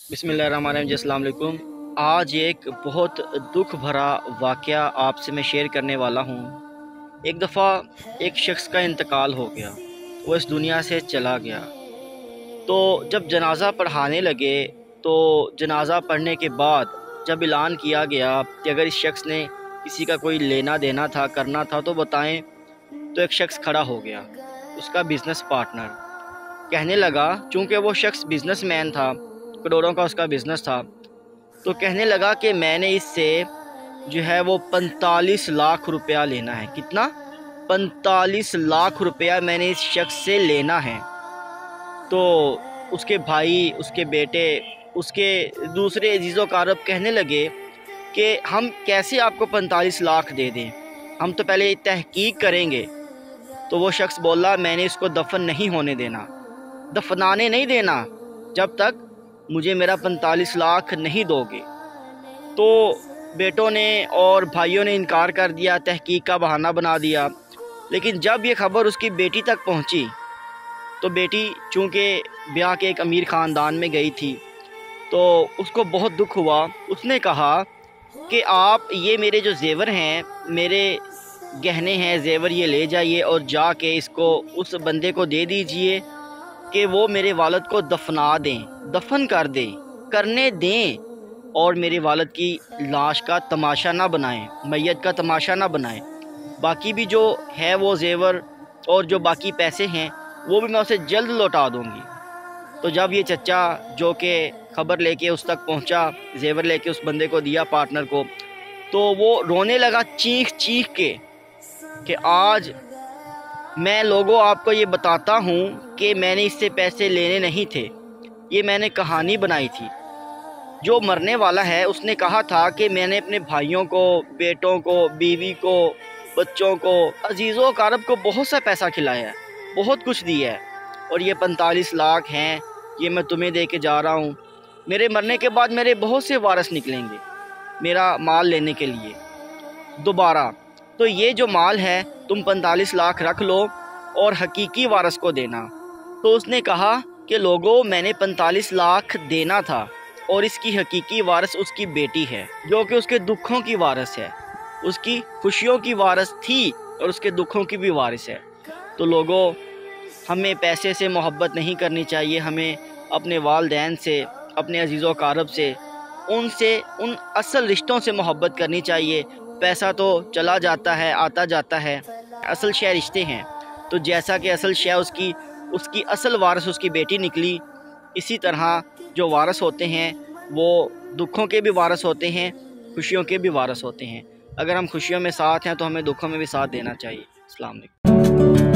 बिस्मिल्लाहिर्रहमानिर्रहीम। अस्सलाम वालेकुम। आज एक बहुत दुख भरा वाक़या आपसे मैं शेयर करने वाला हूँ। एक दफ़ा एक शख्स का इंतकाल हो गया, वो इस दुनिया से चला गया। तो जब जनाज़ा पढ़ाने लगे तो जनाज़ा पढ़ने के बाद जब ऐलान किया गया कि अगर इस शख्स ने किसी का कोई लेना देना था, करना था तो बताएं, तो एक शख्स खड़ा हो गया, उसका बिज़नेस पार्टनर। कहने लगा, चूँकि वो शख्स बिज़नेसमैन था, करोड़ों का उसका बिज़नेस था, तो कहने लगा कि मैंने इससे जो है वो 45 लाख रुपया लेना है। कितना? 45 लाख रुपया मैंने इस शख्स से लेना है। तो उसके भाई, उसके बेटे, उसके दूसरे अजीज़ो कारब कहने लगे कि हम कैसे आपको 45 लाख दे दें, हम तो पहले तहकीक करेंगे। तो वो शख्स बोला, मैंने इसको दफन नहीं होने देना, दफनाने नहीं देना जब तक मुझे मेरा 45 लाख नहीं दोगे। तो बेटों ने और भाइयों ने इनकार कर दिया, तहकीक का बहाना बना दिया। लेकिन जब ये खबर उसकी बेटी तक पहुंची तो बेटी चूँकि ब्याह के एक अमीर ख़ानदान में गई थी, तो उसको बहुत दुख हुआ। उसने कहा कि आप ये मेरे जो ज़ेवर हैं, मेरे गहने हैं, ज़ेवर, ये ले जाइए और जाके इसको उस बंदे को दे दीजिए कि वो मेरे वालिद को दफना दें, दफन कर दें, करने दें, और मेरे वालिद की लाश का तमाशा ना बनाएं, मैयत का तमाशा ना बनाएं। बाकी भी जो है वो ज़ेवर और जो बाकी पैसे हैं वो भी मैं उसे जल्द लौटा दूंगी। तो जब ये चचा जो कि खबर लेके उस तक पहुंचा, ज़ेवर लेके उस बंदे को दिया, पार्टनर को, तो वो रोने लगा चीख चीख के कि आज मैं लोगों आपको ये बताता हूँ कि मैंने इससे पैसे लेने नहीं थे, ये मैंने कहानी बनाई थी। जो मरने वाला है उसने कहा था कि मैंने अपने भाइयों को, बेटों को, बीवी को, बच्चों को, अजीज़ों कारब को बहुत सा पैसा खिलाया है, बहुत कुछ दिया है, और ये 45 लाख हैं, ये मैं तुम्हें दे के जा रहा हूँ। मेरे मरने के बाद मेरे बहुत से वारिस निकलेंगे मेरा माल लेने के लिए दोबारा। तो ये जो माल है तुम 45 लाख रख लो और हकीकी वारिस को देना। तो उसने कहा कि लोगों, मैंने 45 लाख देना था और इसकी हकीकी वारिस उसकी बेटी है, जो कि उसके दुखों की वारिस है, उसकी खुशियों की वारिस थी और उसके दुखों की भी वारिस है। तो लोगों, हमें पैसे से मोहब्बत नहीं करनी चाहिए, हमें अपने वालिदैन से, अपने अजीज़ों कारब से, उनसे, उन असल रिश्तों से मोहब्बत करनी चाहिए। पैसा तो चला जाता है, आता जाता है, असल शय रिश्ते हैं। तो जैसा कि असल शय उसकी असल वारिस उसकी बेटी निकली, इसी तरह जो वारिस होते हैं वो दुखों के भी वारिस होते हैं, खुशियों के भी वारिस होते हैं। अगर हम खुशियों में साथ हैं तो हमें दुखों में भी साथ देना चाहिए। अस्सलाम वालेकुम।